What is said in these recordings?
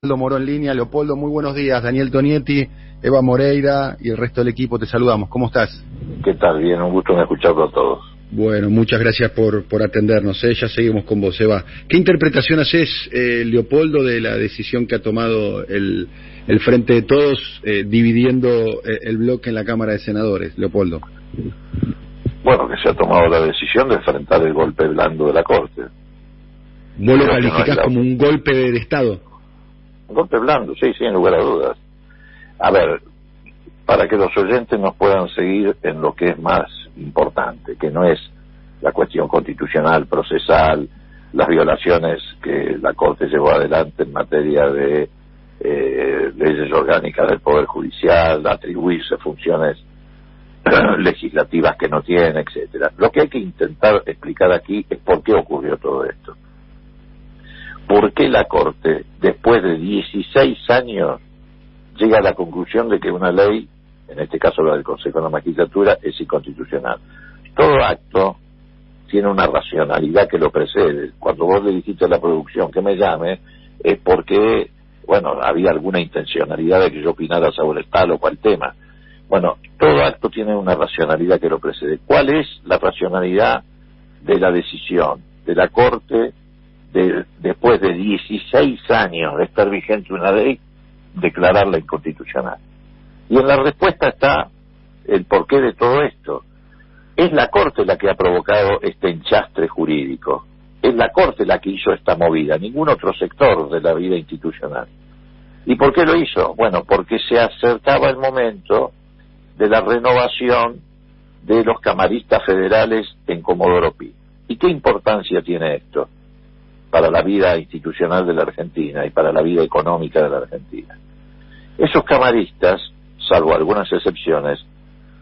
Leopoldo Moró en línea. Leopoldo, muy buenos días. Daniel Tonietti, Eva Moreira y el resto del equipo te saludamos. ¿Cómo estás? ¿Qué tal? Bien, un gusto en escucharlo a todos. Bueno, muchas gracias por atendernos. Ya seguimos con vos, Eva. ¿Qué interpretación haces, Leopoldo, de la decisión que ha tomado el Frente de Todos dividiendo el bloque en la Cámara de Senadores, Leopoldo? Bueno, que se ha tomado la decisión de enfrentar el golpe blando de la Corte. ¿Vos lo calificás como un golpe de Estado? Un golpe blando, sí, sin lugar a dudas. A ver, para que los oyentes nos puedan seguir en lo que es más importante, que no es la cuestión constitucional, procesal, las violaciones que la Corte llevó adelante en materia de leyes orgánicas del Poder Judicial, atribuirse funciones legislativas que no tiene, etcétera. Lo que hay que intentar explicar aquí es por qué ocurrió todo esto. ¿Por qué la Corte, después de 16 años, llega a la conclusión de que una ley, en este caso la del Consejo de la Magistratura, es inconstitucional? Todo acto tiene una racionalidad que lo precede. Cuando vos le dijiste a la producción que me llame, es porque, bueno, había alguna intencionalidad de que yo opinara sobre tal o cual tema. Bueno, todo acto tiene una racionalidad que lo precede. ¿Cuál es la racionalidad de la decisión de la Corte después de 16 años de estar vigente una ley, declararla inconstitucional? Y en la respuesta está el porqué de todo esto. Es la Corte la que ha provocado este enchastre jurídico. Es la Corte la que hizo esta movida, ningún otro sector de la vida institucional. ¿Y por qué lo hizo? Bueno, porque se acercaba el momento de la renovación de los camaristas federales en Comodoro Pi. ¿Y qué importancia tiene esto para la vida institucional de la Argentina y para la vida económica de la Argentina? Esos camaristas, salvo algunas excepciones,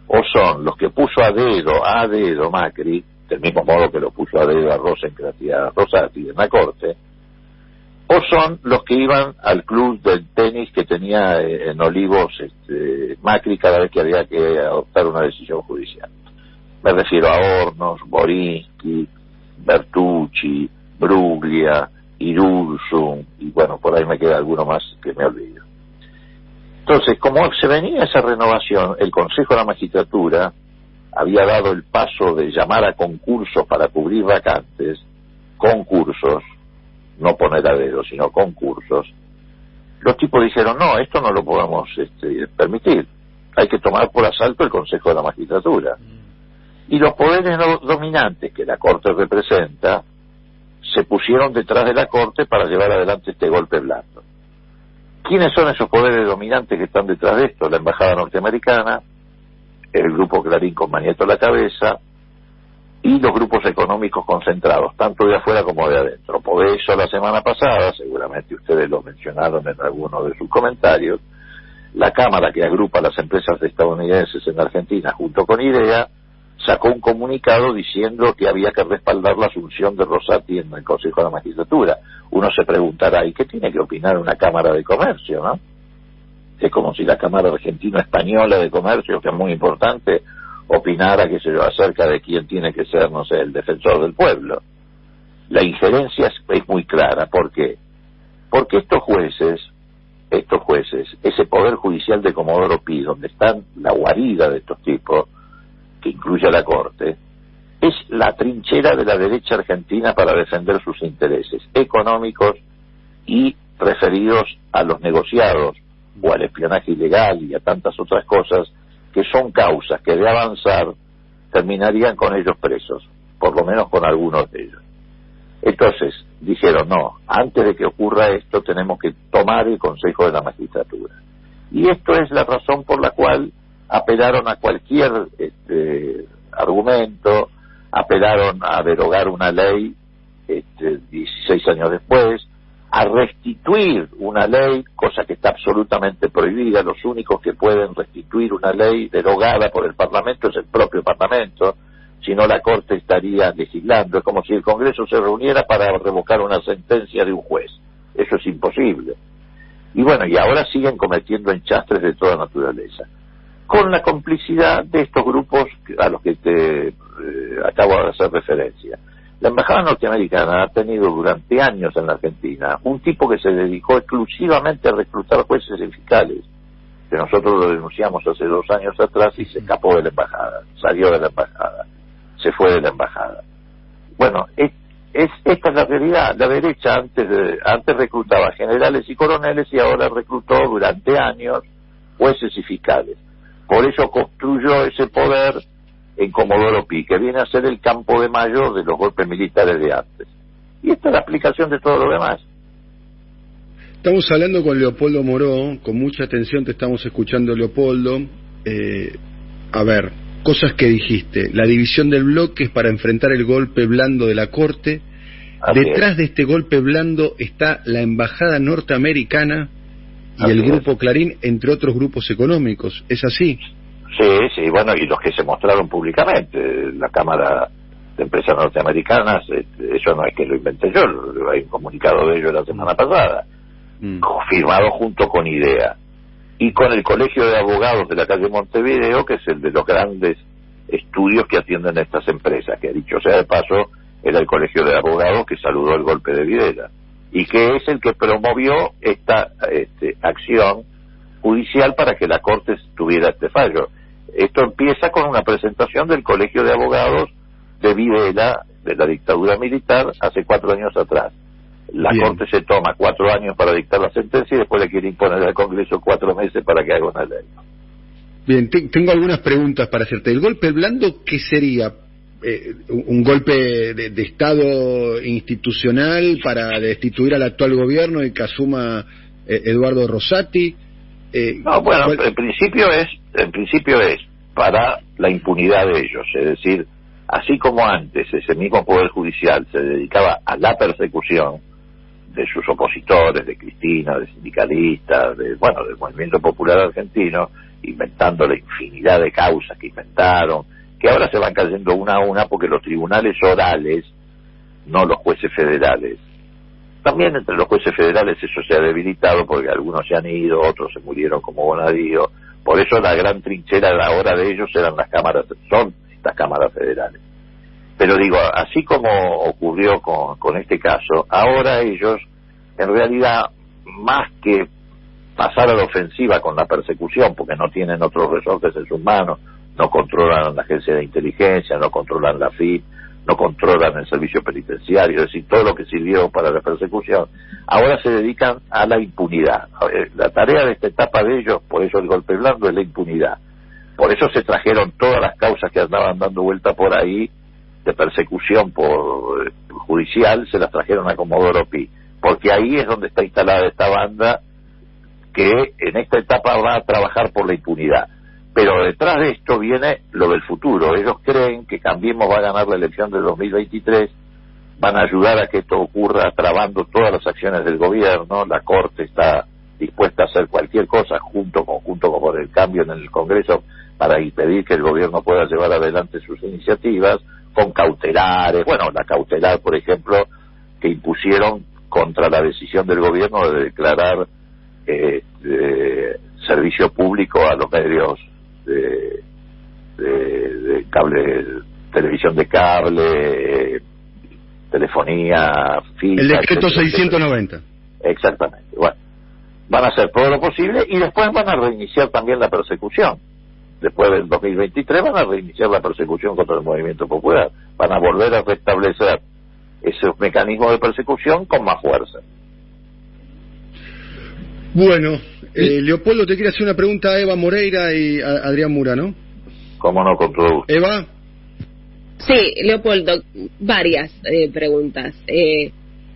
o son los que puso a dedo Macri, del mismo modo que lo puso a dedo a Rosati en la Corte, o son los que iban al club del tenis que tenía en Olivos Macri cada vez que había que adoptar una decisión judicial. Me refiero a Hornos, Borinsky, Bertucci, Bruglia, Irursum, y bueno, por ahí me queda alguno más que me olvido. Entonces, como se venía esa renovación, el Consejo de la Magistratura había dado el paso de llamar a concursos para cubrir vacantes, concursos, no poner a dedo, sino concursos. Los tipos dijeron, no, esto no lo podemos permitir, hay que tomar por asalto el Consejo de la Magistratura. Y los poderes dominantes que la Corte representa se pusieron detrás de la Corte para llevar adelante este golpe blando. ¿Quiénes son esos poderes dominantes que están detrás de esto? La Embajada Norteamericana, el Grupo Clarín con Manieto a la cabeza, y los grupos económicos concentrados, tanto de afuera como de adentro. Por eso la semana pasada, seguramente ustedes lo mencionaron en alguno de sus comentarios, la Cámara que agrupa a las empresas estadounidenses en Argentina junto con IDEA, sacó un comunicado diciendo que había que respaldar la asunción de Rosati en el Consejo de la Magistratura. Uno se preguntará, ¿y qué tiene que opinar una Cámara de Comercio, no? Es como si la Cámara Argentina-Española de Comercio, que es muy importante, opinara, qué sé yo, acerca de quién tiene que ser, no sé, el defensor del pueblo. La injerencia es muy clara. ¿Por qué? Porque estos jueces, ese Poder Judicial de Comodoro Pi, donde están la guarida de estos tipos, que incluye a la Corte, es la trinchera de la derecha argentina para defender sus intereses económicos y referidos a los negociados o al espionaje ilegal y a tantas otras cosas que son causas que de avanzar terminarían con ellos presos, por lo menos con algunos de ellos. Entonces dijeron, no, antes de que ocurra esto tenemos que tomar el Consejo de la Magistratura. Y esto es la razón por la cual apelaron a cualquier argumento, apelaron a derogar una ley 16 años después, a restituir una ley, cosa que está absolutamente prohibida. Los únicos que pueden restituir una ley derogada por el Parlamento es el propio Parlamento, si no la Corte estaría legislando. Es como si el Congreso se reuniera para revocar una sentencia de un juez. Eso es imposible. Y bueno, y ahora siguen cometiendo enchastres de toda naturaleza, con la complicidad de estos grupos a los que te acabo de hacer referencia. La embajada norteamericana ha tenido durante años en la Argentina un tipo que se dedicó exclusivamente a reclutar jueces y fiscales, que nosotros lo denunciamos hace 2 años atrás y se escapó de la embajada, salió de la embajada, se fue de la embajada. Bueno, esta es la realidad. La derecha antes reclutaba generales y coroneles y ahora reclutó durante años jueces y fiscales. Por eso construyó ese poder en Comodoro Pi, que viene a ser el campo de mayo de los golpes militares de antes. Y esta es la aplicación de todo lo demás. Estamos hablando con Leopoldo Moró, con mucha atención te estamos escuchando, Leopoldo. A ver, cosas que dijiste. La división del bloque es para enfrentar el golpe blando de la Corte. Así Detrás es. de este golpe blando está la embajada norteamericana y Así el es. Grupo Clarín, entre otros grupos económicos. ¿Es así? Sí, bueno, y los que se mostraron públicamente, la Cámara de Empresas Norteamericanas, eso no es que lo inventé yo, hay un comunicado de ellos la semana pasada, firmado junto con IDEA, y con el Colegio de Abogados de la calle Montevideo, que es el de los grandes estudios que atienden a estas empresas, que dicho sea de paso, era el Colegio de Abogados que saludó el golpe de Videla, y que es el que promovió esta acción judicial para que la Corte tuviera este fallo. Esto empieza con una presentación del Colegio de Abogados de Videla, de la dictadura militar, hace 4 años atrás. La Bien. Corte se toma 4 años para dictar la sentencia y después le quiere imponer al Congreso 4 meses para que haga una ley. Bien, tengo algunas preguntas para hacerte. ¿El golpe blando qué sería? ¿Un golpe de Estado institucional para destituir al actual gobierno y que asuma Eduardo Rosati? No, bueno, en principio es para la impunidad de ellos, es decir, así como antes ese mismo Poder Judicial se dedicaba a la persecución de sus opositores, de Cristina, de sindicalistas, del Movimiento Popular Argentino, inventando la infinidad de causas que inventaron, que ahora se van cayendo una a una porque los tribunales orales, no los jueces federales. También entre los jueces federales eso se ha debilitado porque algunos se han ido, otros se murieron como Bonadío. Por eso la gran trinchera ahora de ellos son estas cámaras federales. Pero digo, así como ocurrió con este caso, ahora ellos, en realidad, más que pasar a la ofensiva con la persecución, porque no tienen otros resortes en sus manos, no controlan la agencia de inteligencia, no controlan la FIP, no controlan el servicio penitenciario, es decir, todo lo que sirvió para la persecución, ahora se dedican a la impunidad. La tarea de esta etapa de ellos, por eso el golpe blando, es la impunidad. Por eso se trajeron todas las causas que andaban dando vuelta por ahí, de persecución por judicial, se las trajeron a Comodoro Pi, porque ahí es donde está instalada esta banda que en esta etapa va a trabajar por la impunidad. Pero detrás de esto viene lo del futuro. Ellos creen que Cambiemos va a ganar la elección del 2023, van a ayudar a que esto ocurra trabando todas las acciones del gobierno, la Corte está dispuesta a hacer cualquier cosa junto con el cambio en el Congreso para impedir que el gobierno pueda llevar adelante sus iniciativas, con cautelares, la cautelar, por ejemplo, que impusieron contra la decisión del gobierno de declarar servicio público a los medios de cable, televisión de cable, telefonía fija. El decreto etcétera, 690. etcétera. Exactamente. Bueno, van a hacer todo lo posible y después van a reiniciar también la persecución. Después del 2023 van a reiniciar la persecución contra el movimiento popular. Van a volver a restablecer esos mecanismos de persecución con más fuerza. Bueno, Leopoldo, te quiere hacer una pregunta a Eva Moreira y a Adrián Mura, ¿no? Cómo no, con todo gusto. Eva. Sí, Leopoldo, varias preguntas.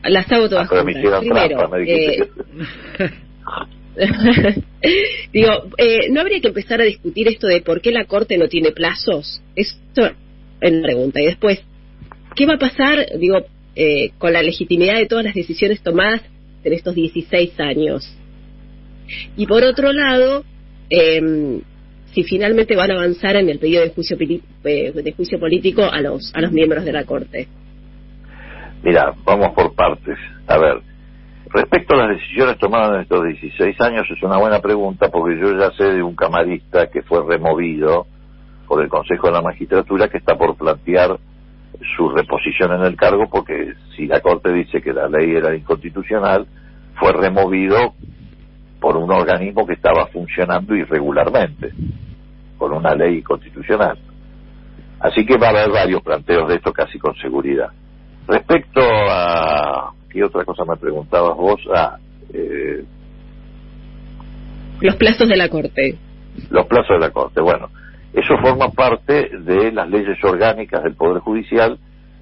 Las hago todas pero me juntas. hicieron Primero, trampa, me dijiste digo, ¿no habría que empezar a discutir esto de por qué la Corte no tiene plazos? Esto es una pregunta. Y después, ¿qué va a pasar, con la legitimidad de todas las decisiones tomadas en estos 16 años? Y por otro lado, si finalmente van a avanzar en el pedido de juicio político a los miembros de la Corte. Mira, vamos por partes. A ver, respecto a las decisiones tomadas en estos 16 años, es una buena pregunta porque yo ya sé de un camarista que fue removido por el Consejo de la Magistratura que está por plantear su reposición en el cargo, porque si la Corte dice que la ley era inconstitucional, fue removido por un organismo que estaba funcionando irregularmente, por una ley constitucional. Así que va a haber varios planteos de esto casi con seguridad. Respecto a... ¿Qué otra cosa me preguntabas vos? Los plazos de la Corte. Los plazos de la Corte. Bueno, eso forma parte de las leyes orgánicas del Poder Judicial,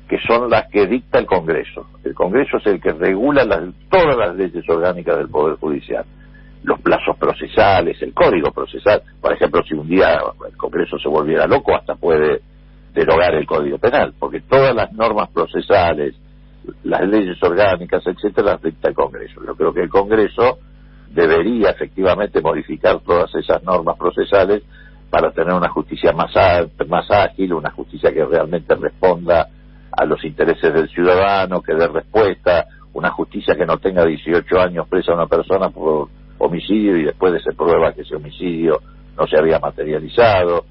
que son las que dicta el Congreso. El Congreso es el que regula todas las leyes orgánicas del Poder Judicial. Los plazos procesales, el código procesal. Por ejemplo, si un día el Congreso se volviera loco, hasta puede derogar el Código Penal, porque todas las normas procesales, las leyes orgánicas, etcétera, las dicta el Congreso. Yo creo que el Congreso debería efectivamente modificar todas esas normas procesales para tener una justicia más ágil, una justicia que realmente responda a los intereses del ciudadano, que dé respuesta, una justicia que no tenga 18 años presa a una persona por homicidio y después se prueba que ese homicidio no se había materializado.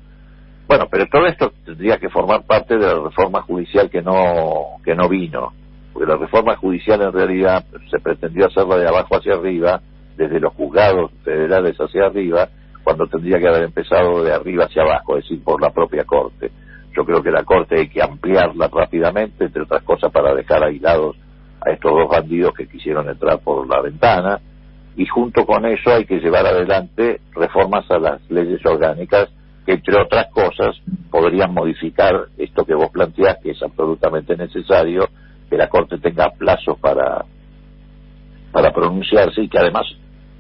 Bueno, pero todo esto tendría que formar parte de la reforma judicial que no vino, porque la reforma judicial en realidad se pretendió hacerla de abajo hacia arriba, desde los juzgados federales hacia arriba, cuando tendría que haber empezado de arriba hacia abajo, es decir, por la propia Corte. Yo creo que la Corte hay que ampliarla rápidamente, entre otras cosas para dejar aislados a estos dos bandidos que quisieron entrar por la ventana, y junto con eso hay que llevar adelante reformas a las leyes orgánicas que, entre otras cosas, podrían modificar esto que vos planteás, que es absolutamente necesario, que la Corte tenga plazos para pronunciarse, y que además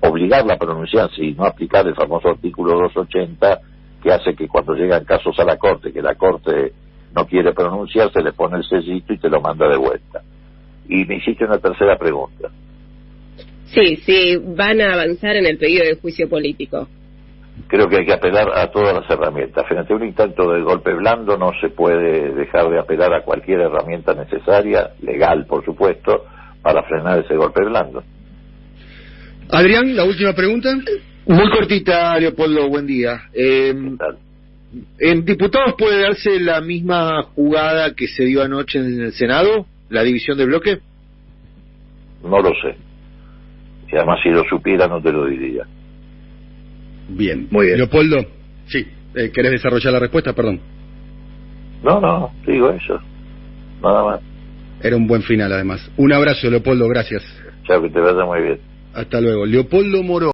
obligarla a pronunciarse y no aplicar el famoso artículo 280, que hace que cuando llegan casos a la Corte, que la Corte no quiere pronunciarse, le pone el sellito y te lo manda de vuelta. Y me hiciste una tercera pregunta. Sí, van a avanzar en el pedido de juicio político. Creo que hay que apelar a todas las herramientas. Frente a un intento de golpe blando no se puede dejar de apelar a cualquier herramienta necesaria, legal por supuesto, para frenar ese golpe blando. Adrián, la última pregunta. Muy cortita, Leopoldo, buen día. ¿En diputados puede darse la misma jugada que se dio anoche en el Senado, la división de bloque? No lo sé. Si además si lo supiera no te lo diría. Bien, muy bien. Leopoldo, sí, ¿querés desarrollar la respuesta? Perdón. No, digo eso. Nada más. Era un buen final, además. Un abrazo, Leopoldo, gracias. Chao, que te vaya muy bien. Hasta luego. Leopoldo Moró.